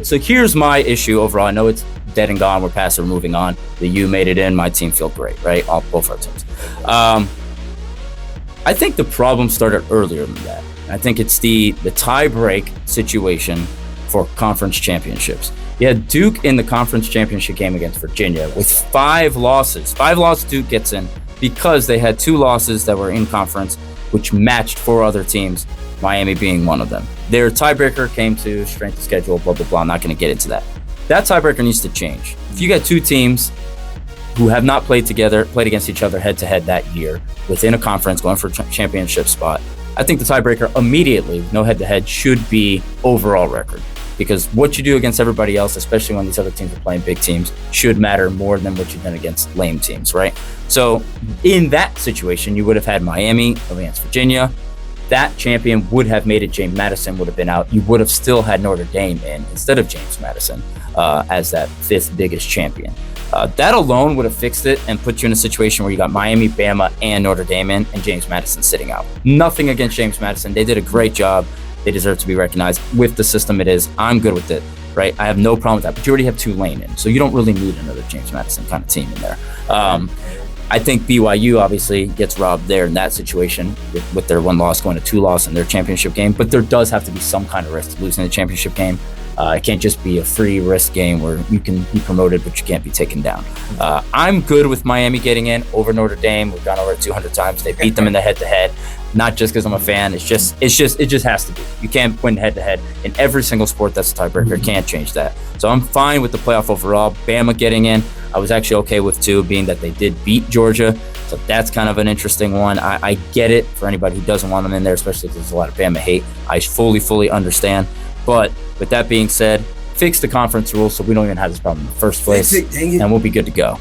So here's my issue overall. I know it's dead and gone. We're past it. We're moving on. The U made it in. My team feel great, right? Both our teams. I think the problem started earlier than that. I think it's the tie-break situation for conference championships. You had Duke in the conference championship game against Virginia with 5 losses. 5 losses Duke gets in because they had 2 losses that were in conference, which matched 4 other teams, Miami being one of them. Their tiebreaker came to strength of schedule, blah, blah, blah. I'm not going to get into that. That tiebreaker needs to change. If you got 2 teams who have not played against each other head-to-head that year within a conference going for a championship spot, I think the tiebreaker immediately, no head-to-head, should be overall record. Because what you do against everybody else, especially when these other teams are playing big teams, should matter more than what you've done against lame teams, right? So in that situation, you would have had Miami against Virginia. That champion would have made it. James Madison would have been out. You would have still had Notre Dame in instead of James Madison as that 5th biggest champion. That alone would have fixed it and put you in a situation where you got Miami, Bama, and Notre Dame in, and James Madison sitting out. Nothing against James Madison. They did a great job. They deserve to be recognized. With the system it is, I'm good with it, right? I have no problem with that. But you already have Tulane in, so you don't really need another James Madison kind of team in there. I think BYU obviously gets robbed there in that situation with their 1 loss going to 2 loss in their championship game. But there does have to be some kind of risk to losing the championship game. It can't just be a free risk game where you can be promoted, but you can't be taken down. I'm good with Miami getting in over Notre Dame. We've gone over it 200 times. They beat them in the head-to-head, not just because I'm a fan. It just has to be. You can't win head-to-head in every single sport. That's a tiebreaker. Can't change that. So I'm fine with the playoff overall. Bama getting in, I was actually okay with too, being that they did beat Georgia. So that's kind of an interesting one. I get it for anybody who doesn't want them in there, especially because there's a lot of Bama hate. I fully understand. But with that being said, fix the conference rules so we don't even have this problem in the first place, and we'll be good to go.